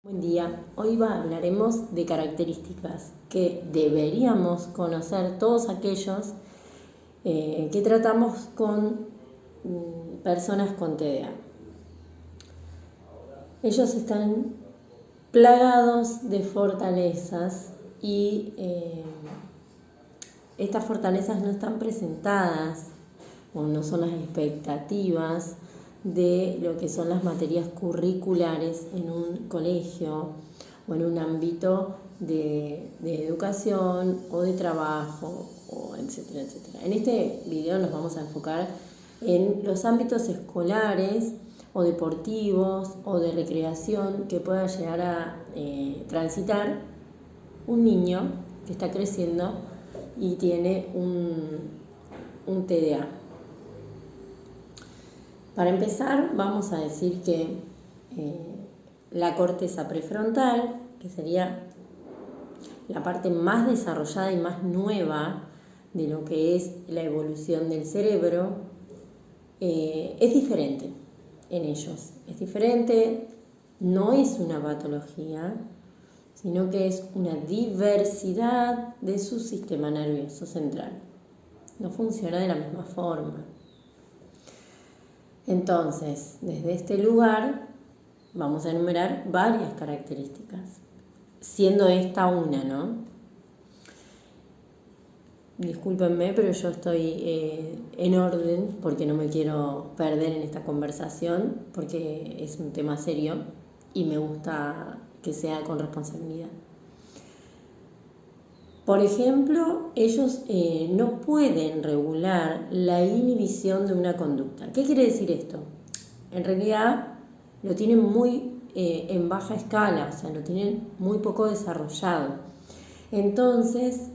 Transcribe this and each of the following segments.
Buen día, hoy hablaremos de características que deberíamos conocer todos aquellos que tratamos con personas con TDA. Ellos están plagados de fortalezas y estas fortalezas no están presentadas o no son las expectativas de lo que son las materias curriculares en un colegio o en un ámbito de educación o de trabajo, o etcétera, etcétera. En este video nos vamos a enfocar en los ámbitos escolares o deportivos o de recreación que pueda llegar a transitar un niño que está creciendo y tiene un TDA. Para empezar, vamos a decir que la corteza prefrontal, que sería la parte más desarrollada y más nueva de lo que es la evolución del cerebro, es diferente en ellos. Es diferente, no es una patología, sino que es una diversidad de su sistema nervioso central. No funciona de la misma forma. Entonces, desde este lugar vamos a enumerar varias características, siendo esta una, ¿no? Discúlpenme, pero yo estoy en orden porque no me quiero perder en esta conversación, porque es un tema serio y me gusta que sea con responsabilidad. Por ejemplo, ellos no pueden regular la inhibición de una conducta. ¿Qué quiere decir esto? En realidad lo tienen muy en baja escala, o sea, lo tienen muy poco desarrollado. Entonces,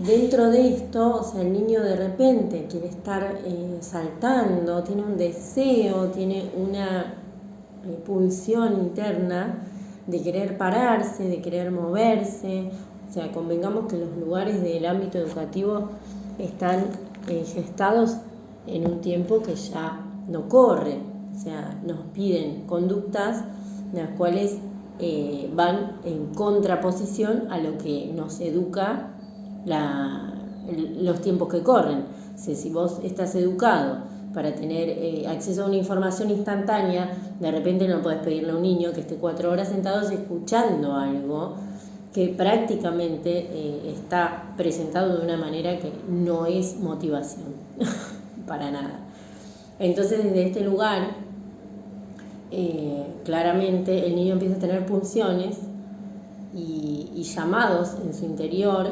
dentro de esto, o sea, el niño de repente quiere estar saltando, tiene un deseo, tiene una pulsión interna de querer pararse, de querer moverse. O sea, convengamos que los lugares del ámbito educativo están gestados en un tiempo que ya no corre. O sea, nos piden conductas las cuales van en contraposición a lo que nos educa los tiempos que corren. O sea, si vos estás educado para tener acceso a una información instantánea, de repente no podés pedirle a un niño que esté 4 horas sentado escuchando algo que prácticamente está presentado de una manera que no es motivación, para nada. Entonces, desde este lugar, claramente el niño empieza a tener pulsiones y llamados en su interior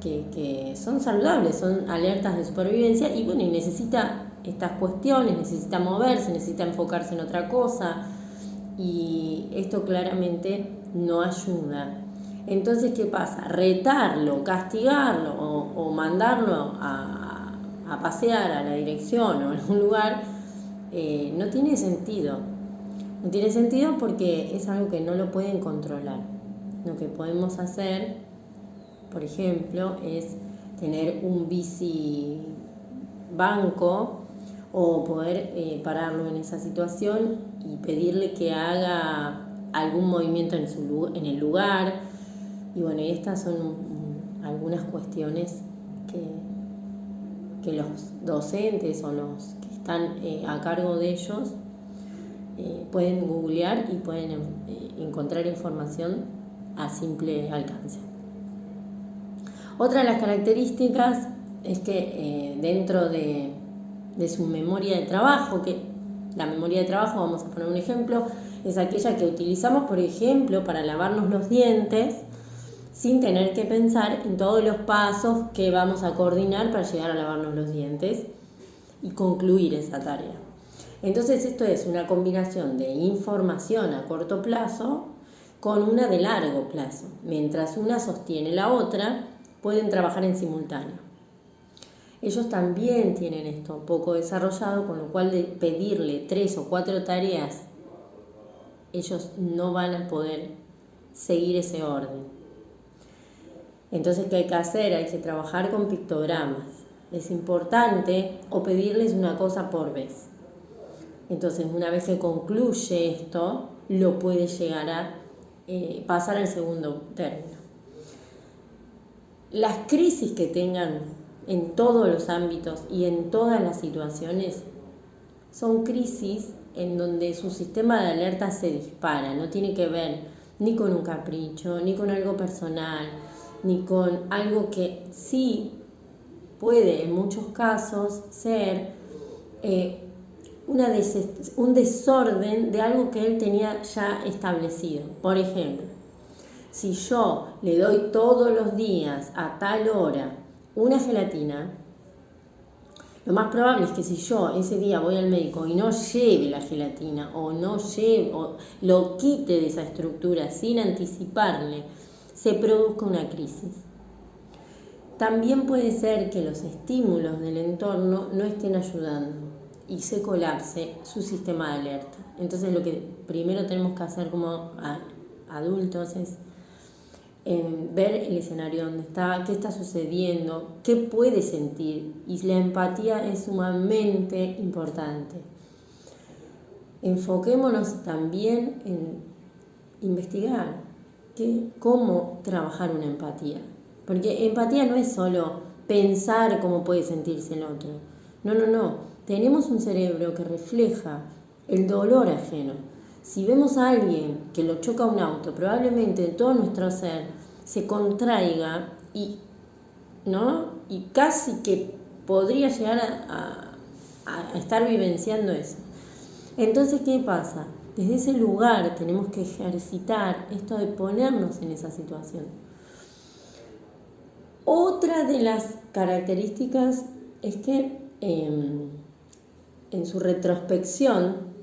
que son saludables, son alertas de supervivencia y bueno, y necesita estas cuestiones, necesita moverse, necesita enfocarse en otra cosa y esto claramente no ayuda. Entonces, ¿qué pasa? Retarlo, castigarlo o mandarlo a pasear a la dirección o a algún lugar no tiene sentido. No tiene sentido porque es algo que no lo pueden controlar. Lo que podemos hacer, por ejemplo, es tener un bici banco o poder pararlo en esa situación y pedirle que haga algún movimiento en el lugar. Y bueno, estas son algunas cuestiones que los docentes o los que están a cargo de ellos pueden googlear y pueden encontrar información a simple alcance. Otra de las características es que dentro de su memoria de trabajo, que la memoria de trabajo, vamos a poner un ejemplo, es aquella que utilizamos, por ejemplo, para lavarnos los dientes, sin tener que pensar en todos los pasos que vamos a coordinar para llegar a lavarnos los dientes y concluir esa tarea. Entonces, esto es una combinación de información a corto plazo con una de largo plazo. Mientras una sostiene la otra, pueden trabajar en simultáneo. Ellos también tienen esto poco desarrollado, con lo cual de pedirle 3 o 4 tareas, ellos no van a poder seguir ese orden. Entonces, ¿qué hay que hacer? Hay que trabajar con pictogramas. Es importante o pedirles una cosa por vez. Entonces, una vez que concluye esto, lo puede llegar a pasar al segundo término. Las crisis que tengan en todos los ámbitos y en todas las situaciones son crisis en donde su sistema de alerta se dispara. No tiene que ver ni con un capricho, ni con algo personal, ni con algo que sí puede en muchos casos ser un desorden de algo que él tenía ya establecido. Por ejemplo, si yo le doy todos los días a tal hora una gelatina, lo más probable es que si yo ese día voy al médico y no lleve la gelatina o lo quite de esa estructura sin anticiparle, se produzca una crisis. También puede ser que los estímulos del entorno no estén ayudando y se colapse su sistema de alerta. Entonces lo que primero tenemos que hacer como adultos es ver el escenario donde está, qué está sucediendo, qué puede sentir, y la empatía es sumamente importante. Enfoquémonos también en investigar cómo trabajar una empatía, porque empatía no es solo pensar cómo puede sentirse el otro, no, tenemos un cerebro que refleja el dolor ajeno. Si vemos a alguien que lo choca un auto, probablemente todo nuestro ser se contraiga y casi que podría llegar a estar vivenciando eso. Entonces, ¿qué pasa? Desde ese lugar tenemos que ejercitar esto de ponernos en esa situación. Otra de las características es que en su retrospección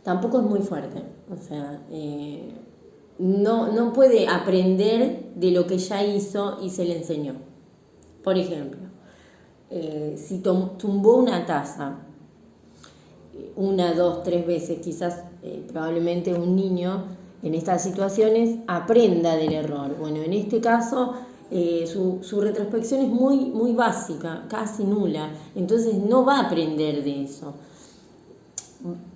tampoco es muy fuerte, o sea, no puede aprender de lo que ya hizo y se le enseñó. Por ejemplo, si tumbó una taza 1, 2, 3 veces, quizás probablemente un niño en estas situaciones aprenda del error. Bueno, en este caso su retrospección es muy básica, casi nula, entonces no va a aprender de eso.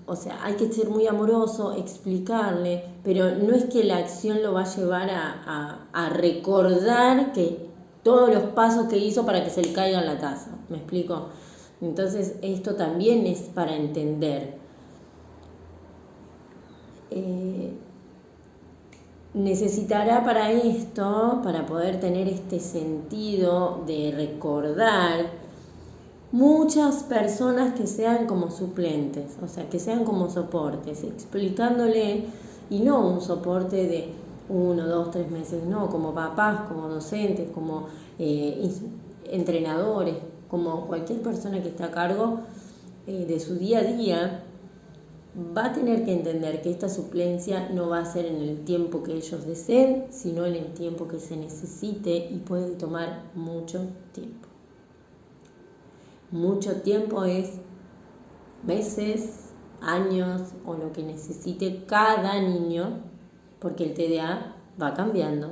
O sea, hay que ser muy amoroso, explicarle, pero no es que la acción lo va a llevar a recordar que todos los pasos que hizo para que se le caiga en la taza. ¿Me explico? Entonces, esto también es para entender. Necesitará para esto, para poder tener este sentido de recordar, muchas personas que sean como suplentes, o sea, que sean como soportes, explicándole, y no un soporte de 1, 2, 3 meses, no, como papás, como docentes, como entrenadores, como cualquier persona que esté a cargo de su día a día, va a tener que entender que esta suplencia no va a ser en el tiempo que ellos deseen, sino en el tiempo que se necesite, y puede tomar mucho tiempo. Mucho tiempo es meses, años o lo que necesite cada niño, porque el TDA va cambiando.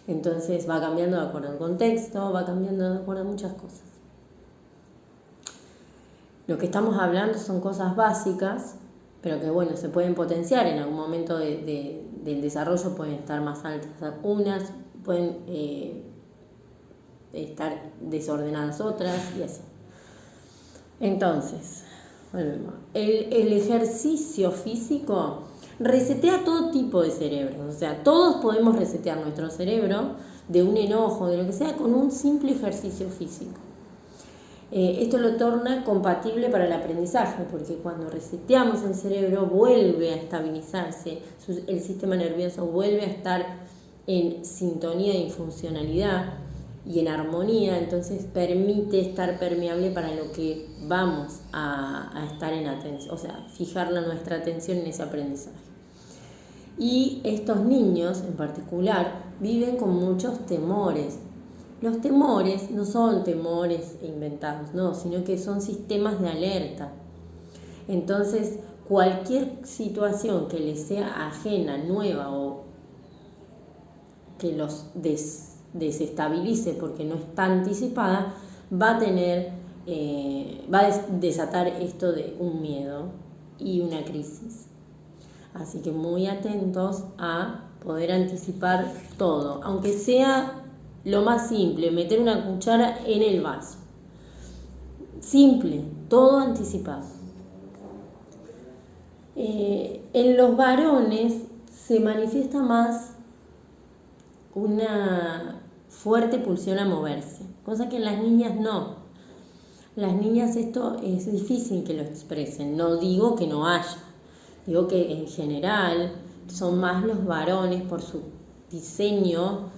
Entonces va cambiando de acuerdo al contexto, va cambiando de acuerdo a muchas cosas. Lo que estamos hablando son cosas básicas, pero que bueno, se pueden potenciar en algún momento del desarrollo, pueden estar más altas unas, pueden estar desordenadas otras y así. Entonces, volvemos. El ejercicio físico resetea todo tipo de cerebros, o sea, todos podemos resetear nuestro cerebro de un enojo, de lo que sea, con un simple ejercicio físico. Esto lo torna compatible para el aprendizaje, porque cuando reseteamos el cerebro vuelve a estabilizarse, el sistema nervioso vuelve a estar en sintonía y funcionalidad y en armonía, entonces permite estar permeable para lo que vamos a estar en atención, o sea, fijar nuestra atención en ese aprendizaje. Y estos niños en particular viven con muchos temores. Los temores no son temores inventados, no, sino que son sistemas de alerta. Entonces, cualquier situación que les sea ajena, nueva o que los desestabilice porque no está anticipada, va a desatar esto de un miedo y una crisis. Así que muy atentos a poder anticipar todo, aunque sea lo más simple, meter una cuchara en el vaso. Simple, todo anticipado. En los varones se manifiesta más una fuerte pulsión a moverse, cosa que en las niñas no. Las niñas esto es difícil que lo expresen, no digo que no haya, digo que en general son más los varones por su diseño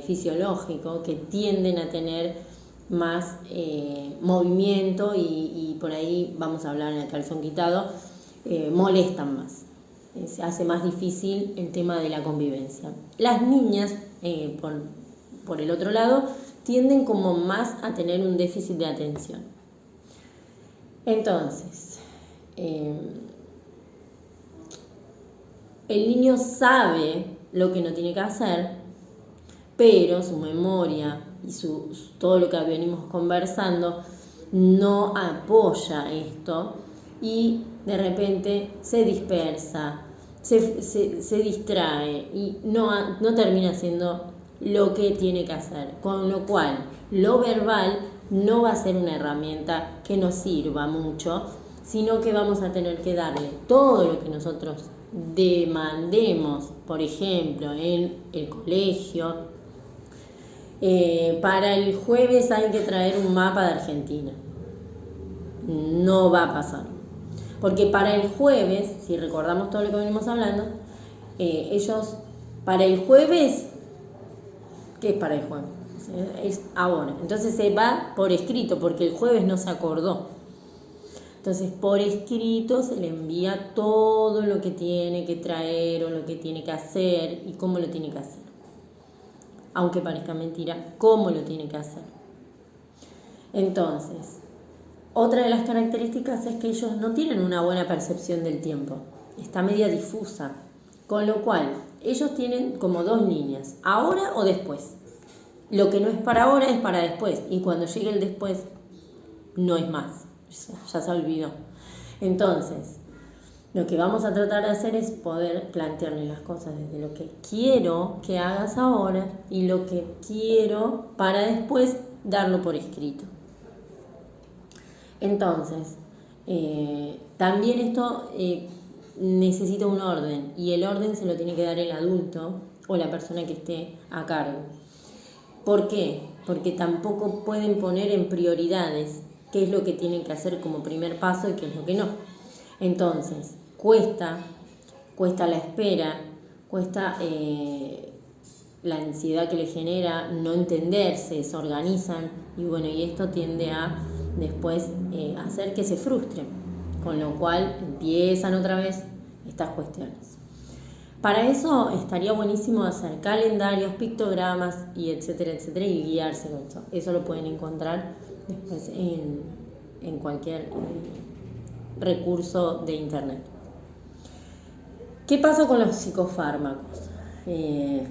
fisiológico que tienden a tener más movimiento y por ahí vamos a hablar en el calzón quitado, molestan más. Se hace más difícil el tema de la convivencia. Las niñas, por el otro lado, tienden como más a tener un déficit de atención. Entonces, el niño sabe lo que no tiene que hacer, pero su memoria y todo lo que venimos conversando no apoya esto y de repente se dispersa, se distrae y no termina haciendo lo que tiene que hacer, con lo cual lo verbal no va a ser una herramienta que nos sirva mucho, sino que vamos a tener que darle todo lo que nosotros demandemos, por ejemplo, en el colegio. Para el jueves hay que traer un mapa de Argentina. No va a pasar. Porque para el jueves, si recordamos todo lo que venimos hablando, ellos, para el jueves, ¿qué es para el jueves? Es ahora. Entonces se va por escrito, porque el jueves no se acordó. Entonces por escrito se le envía todo lo que tiene que traer o lo que tiene que hacer y cómo lo tiene que hacer. Aunque parezca mentira, cómo lo tiene que hacer. Entonces, otra de las características es que ellos no tienen una buena percepción del tiempo. Está media difusa. Con lo cual, ellos tienen como dos líneas, ahora o después. Lo que no es para ahora es para después. Y cuando llegue el después, no es más. Ya se olvidó. Entonces, lo que vamos a tratar de hacer es poder plantearle las cosas desde lo que quiero que hagas ahora y lo que quiero para después darlo por escrito. Entonces, también esto necesita un orden y el orden se lo tiene que dar el adulto o la persona que esté a cargo. ¿Por qué? Porque tampoco pueden poner en prioridades qué es lo que tienen que hacer como primer paso y qué es lo que no. Entonces, cuesta la espera, cuesta la ansiedad que le genera no entenderse, se organizan y esto tiende a después hacer que se frustren, con lo cual empiezan otra vez estas cuestiones. Para eso estaría buenísimo hacer calendarios, pictogramas y etcétera, etcétera, y guiarse con eso. Eso lo pueden encontrar después en cualquier recurso de internet. ¿Qué pasa con los psicofármacos?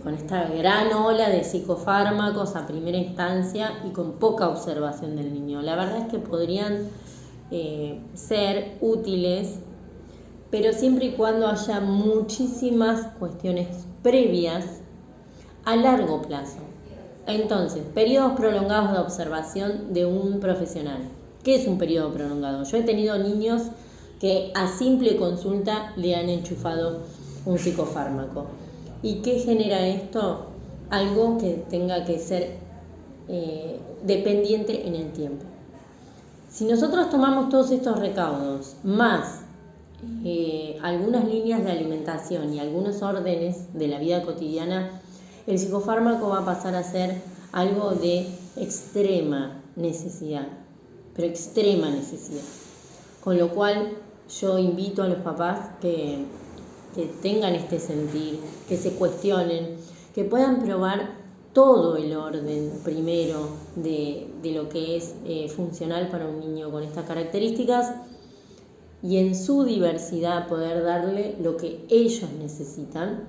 Con esta gran ola de psicofármacos a primera instancia y con poca observación del niño. La verdad es que podrían ser útiles, pero siempre y cuando haya muchísimas cuestiones previas a largo plazo. Entonces, periodos prolongados de observación de un profesional. ¿Qué es un periodo prolongado? Yo he tenido niños que a simple consulta le han enchufado un psicofármaco. ¿Y qué genera esto? Algo que tenga que ser dependiente en el tiempo. Si nosotros tomamos todos estos recaudos, más algunas líneas de alimentación y algunos órdenes de la vida cotidiana, el psicofármaco va a pasar a ser algo de extrema necesidad, pero extrema necesidad. Con lo cual yo invito a los papás que tengan este sentir, que se cuestionen, que puedan probar todo el orden primero de lo que es funcional para un niño con estas características y en su diversidad poder darle lo que ellos necesitan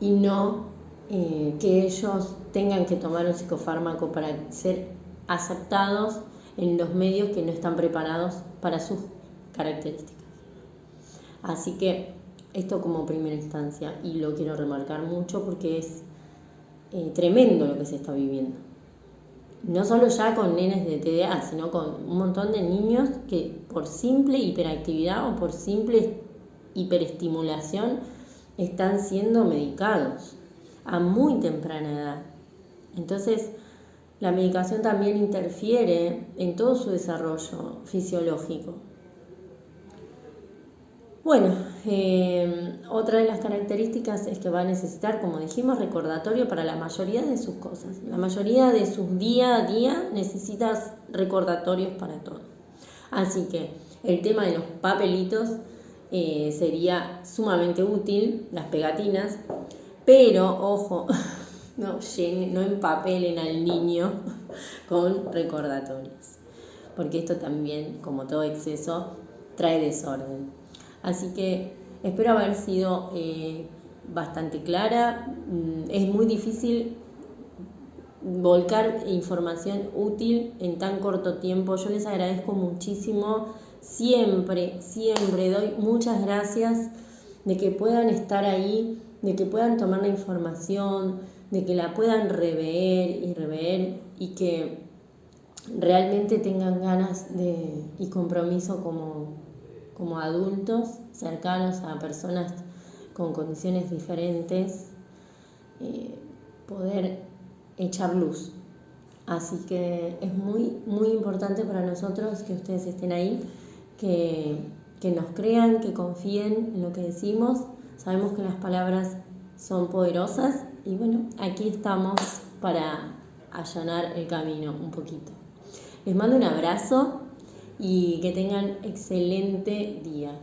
y no que ellos tengan que tomar un psicofármaco para ser aceptados en los medios que no están preparados para sus características. Así que esto como primera instancia, y lo quiero remarcar mucho porque es tremendo lo que se está viviendo. No solo ya con nenes de TDA, sino con un montón de niños que por simple hiperactividad o por simple hiperestimulación están siendo medicados a muy temprana edad. Entonces, la medicación también interfiere en todo su desarrollo fisiológico. Bueno, otra de las características es que va a necesitar, como dijimos, recordatorio para la mayoría de sus cosas. La mayoría de sus día a día necesita recordatorios para todo. Así que el tema de los papelitos sería sumamente útil, las pegatinas, pero ojo, no empapelen al niño con recordatorios, porque esto también, como todo exceso, trae desorden. Así que espero haber sido bastante clara. Es muy difícil volcar información útil en tan corto tiempo. Yo les agradezco muchísimo. Siempre doy muchas gracias de que puedan estar ahí, de que puedan tomar la información, de que la puedan rever y que realmente tengan ganas y compromiso como adultos cercanos a personas con condiciones diferentes, poder echar luz. Así que es muy, muy importante para nosotros que ustedes estén ahí, que nos crean, que confíen en lo que decimos. Sabemos que las palabras son poderosas y bueno, aquí estamos para allanar el camino un poquito. Les mando un abrazo y que tengan excelente día.